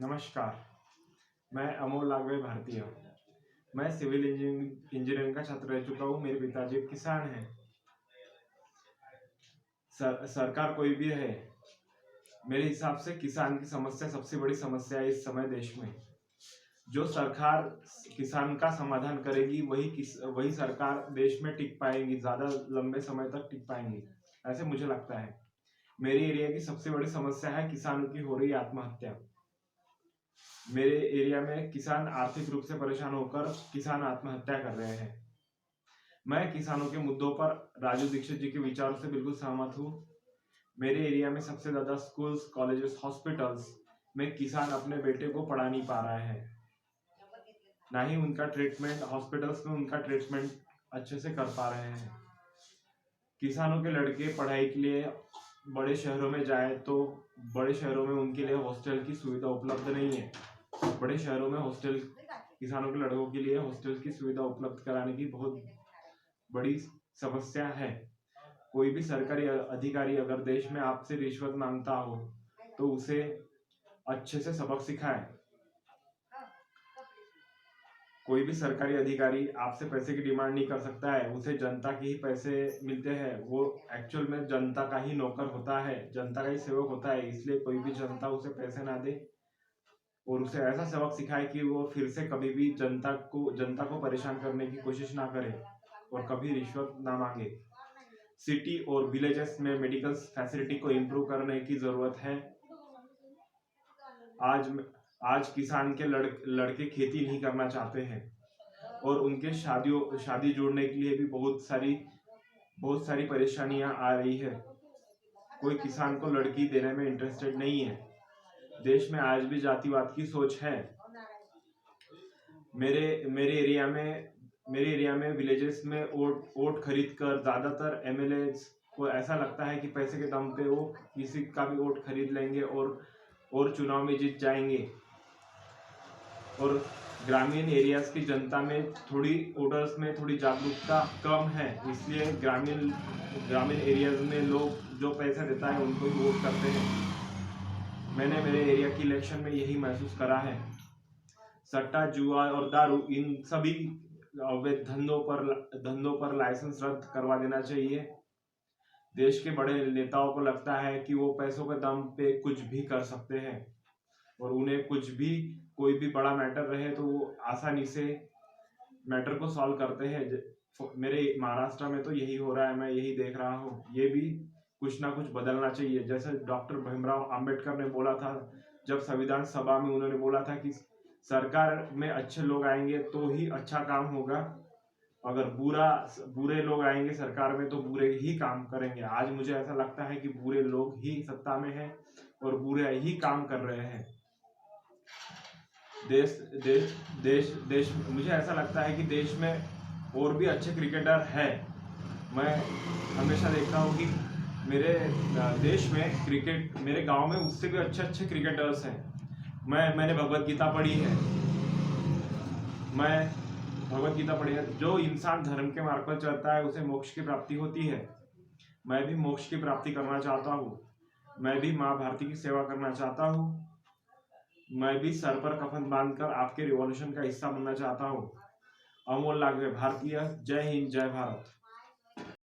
नमस्कार, मैं अमोल लागवे भारतीय। मैं सिविल इंजीनियरिंग का छात्र रह चुका हूँ। मेरे पिताजी एक किसान हैं। सरकार कोई भी है, मेरे हिसाब से किसान की समस्या सबसे बड़ी समस्या है इस समय देश में। जो सरकार किसान का समाधान करेगी वही सरकार देश में टिक पाएगी, ज्यादा लंबे समय तक टिक पाएंगी, ऐसे मुझे लगता है। मेरे एरिया की सबसे बड़ी समस्या है किसानों की हो रही आत्महत्या। मेरे एरिया में किसान आर्थिक रूप से परेशान होकर किसान आत्महत्या कर रहे हैं। मैं किसानों के मुद्दों पर राजू दीक्षित जी के विचारों से बिल्कुल सहमत हूँ। मेरे एरिया में सबसे ज्यादा स्कूल्स, कॉलेजेस, हॉस्पिटल्स में किसान अपने बेटे को पढ़ा नहीं पा रहा है, ना ही उनका ट्रीटमेंट हॉस्पिटल्स में उनका ट्रीटमेंट अच्छे से कर पा रहे हैं। किसानों के लड़के पढ़ाई के लिए बड़े शहरों में जाए तो बड़े शहरों में उनके लिए हॉस्टल की सुविधा उपलब्ध नहीं है। बड़े शहरों में हॉस्टल किसानों के लड़कों के लिए हॉस्टल की सुविधा उपलब्ध कराने की बहुत बड़ी समस्या है। कोई भी सरकारी अधिकारी अगर देश में आपसे रिश्वत मांगता हो तो उसे अच्छे से सबक सिखाए। कोई भी सरकारी अधिकारी आपसे पैसे की डिमांड नहीं कर सकता है, उसे जनता के ही पैसे मिलते हैं। वो एक्चुअल में जनता का ही नौकर होता है, जनता का ही सेवक होता है। इसलिए कोई भी जनता उसे पैसे ना दे और उसे ऐसा सबक सिखाए कि वो फिर से कभी भी जनता को परेशान करने की कोशिश ना करे और कभी रिश्वत ना मांगे। सिटी और विलेजेस में मेडिकल फैसिलिटी को इम्प्रूव करने की जरूरत है। आज किसान के लड़के खेती नहीं करना चाहते हैं और उनके शादी जोड़ने के लिए भी बहुत सारी परेशानियां आ रही है। कोई किसान को लड़की देने में इंटरेस्टेड नहीं है। देश में आज भी जातिवाद की सोच है। मेरे एरिया में विलेजेस में वोट खरीद कर ज्यादातर एमएलए को ऐसा लगता है कि पैसे के दम पे वो किसी का भी वोट खरीद लेंगे और चुनाव में जीत जाएंगे। और ग्रामीण एरियाज की जनता में वोटर्स में थोड़ी जागरूकता कम है, इसलिए ग्रामीण एरियाज में लोग जो पैसा देता है उनको ही वोट करते हैं। मैंने मेरे एरिया की इलेक्शन में यही महसूस करा है। सट्टा, जुआ और दारू, इन सभी अवैध धंधों पर लाइसेंस रद्द करवा देना चाहिए। देश के बड़े नेताओं को लगता है कि वो पैसों के दम पे कुछ भी कर सकते हैं और उन्हें कोई भी बड़ा मैटर रहे तो वो आसानी से मैटर को सॉल्व करते हैं। मेरे महाराष्ट्र में तो यही हो रहा है, मैं यही देख रहा हूँ। ये भी कुछ ना कुछ बदलना चाहिए। जैसे डॉक्टर भीमराव अंबेडकर ने बोला था, जब संविधान सभा में उन्होंने बोला था कि सरकार में अच्छे लोग आएंगे तो ही अच्छा काम होगा, अगर बुरे लोग आएंगे सरकार में तो बुरे ही काम करेंगे। आज मुझे ऐसा लगता है कि बुरे लोग ही सत्ता में हैं और बुरे ही काम कर रहे हैं। मुझे ऐसा लगता है कि देश में और भी अच्छे क्रिकेटर हैं। मैं हमेशा देखता हूँ कि मेरे देश में मेरे गांव में उससे भी अच्छे क्रिकेटर्स हैं। मैंने भगवत गीता पढ़ी है। जो इंसान धर्म के मार्ग पर चलता है उसे मोक्ष की प्राप्ति होती है। मैं भी मोक्ष की प्राप्ति करना चाहता हूँ। मैं भी माँ भारती की सेवा करना चाहता हूँ। मैं भी सर पर कफन बांधकर आपके रिवॉल्यूशन का हिस्सा बनना चाहता हूँ। अमोल लागवे भारतीय। जय हिंद, जय भारत।